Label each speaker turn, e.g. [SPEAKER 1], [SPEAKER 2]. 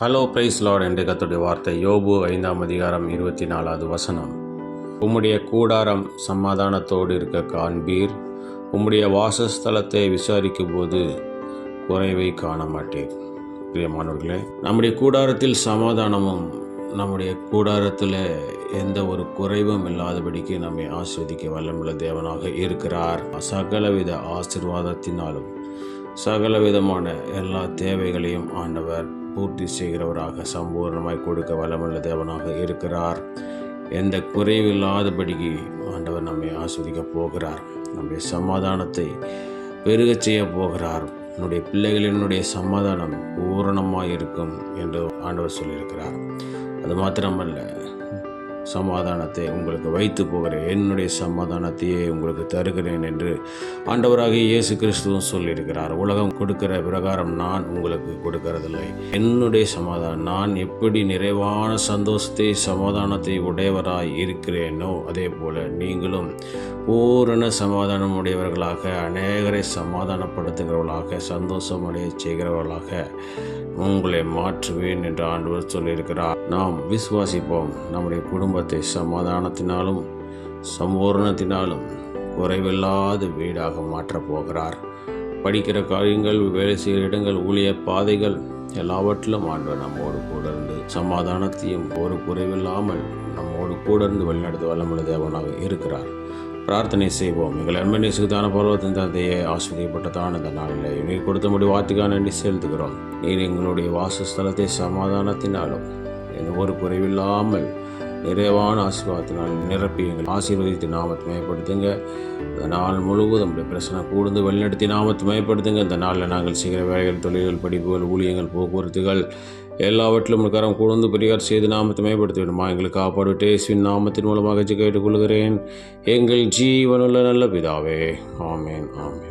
[SPEAKER 1] Hello price Lord என்ற கர்த்தருடைய வார்த்தை யோபு 5ஆம் அதிகாரம் 24வது வசனம். உம்முடைய கூடாரம் சமாதானத்தோடு இருக்க காண்பீர், உம்முடைய வாசஸ்தலத்தை விசாரிக்கும் போது குறைவை காண மாட்டீர். பிரியமானவர்களே, நம்முடைய கூடாரத்தில் சமாதானமும் நம்முடைய கூடாரத்தில் எந்த ஒரு குறைவும் இல்லாதபடிக்கு நம்மை ஆஸ்வதிக்க வல்லமுள்ள தேவனாக இருக்கிறார். சகலவித ஆசீர்வாதத்தினாலும் சகலவிதமான எல்லா தேவைகளையும் ஆண்டவர் பூர்த்தி செய்கிறவராக சம்பூர்ணமாய் கொடுக்க வல்லமுள்ள தேவனாக இருக்கிறார். எந்த குறைவில்லாதபடிக்கு ஆண்டவர் நம்மை ஆஸ்வதிக்க போகிறார். நம்முடைய சமாதானத்தை பெருகச் செய்ய போகிறார். என்னுடைய பிள்ளைகளினுடைய சமாதானம் பூரணமாக இருக்கும் என்று ஆண்டவர் சொல்லியிருக்கிறார். அது மாத்திரமல்ல, சமாதானத்தை உங்களுக்கு வைத்து போகிறேன், என்னுடைய சமாதானத்தையே உங்களுக்கு தருகிறேன் என்று ஆண்டவராகிய இயேசு கிறிஸ்துவும் சொல்லியிருக்கிறார். உலகம் கொடுக்கிற பிரகாரம் நான் உங்களுக்கு கொடுக்கறதில்லை. என்னுடைய சமாதானம், நான் எப்படி நிறைவான சந்தோஷத்தை சமாதானத்தை உடையவராய் இருக்கிறேனோ அதே போல நீங்களும் பூரண சமாதானம் உடையவர்களாக, அநேகரை சமாதானப்படுத்துகிறவர்களாக, சந்தோஷமடைய செய்கிறவர்களாக உங்களை மாற்றுவேன் என்று ஆண்டவர் சொல்லியிருக்கிறார். நாம் விசுவாசிப்போம். நம்முடைய குடும்பத்தை சமாதானத்தினாலும் சம்பூர்ணத்தினாலும் குறைவில்லாத வீடாக மாற்றப் போகிறார். படிக்கிற காரியங்கள், வேலை செய்கிற இடங்கள், ஊழிய பாதைகள் எல்லாவற்றிலும் ஆண்டவர் நம்மோடு கூட இருந்து சமாதானத்தையும் ஒரு குறைவில்லாமல் நம்மோடு கூட இருந்து வழிநடத்த வல்லமுள்ள தேவனாக இருக்கிறார். பிரார்த்தனை செய்வோம். எங்கள் அன்பை நேசித்தான பருவத்தின் தந்தையை ஆஸ்வதிக்கப்பட்டதான இந்த நாளில் நீர் கொடுத்த முடிவு வார்த்தைக்காக நன்றி செலுத்துகிறோம். நீர் எங்களுடைய வாசஸ்தலத்தை சமாதானத்தினாலும் ஒரு குறைவில்லாமல் நிறைவான ஆசீர்வாதத்தினால் நிரப்பி எங்கள் ஆசீர்வதித்து நாமத்தை மேம்படுத்துங்க. இந்த நாள் முழுவதும் பிரச்சனை கூர்ந்து வழிநடத்தி நாமத்தை மேம்படுத்துங்க. இந்த நாளில் நாங்கள் செய்கிற வேலைகள், தொழில்கள், படிப்புகள், ஊழியங்கள், போக்குவரத்துகள் எல்லாவற்றிலும் கரம் கூர்ந்து பெரியார் செய்து நாமத்தை மேம்படுத்த வேண்டுமா எங்களுக்கு காப்பாடு இயேசுவின் நாமத்தின் மூலமாக கேட்டுக்கொள்கிறேன். எங்கள் ஜீவனுள்ள நல்ல பிதாவே. ஆமேன், ஆமேன்.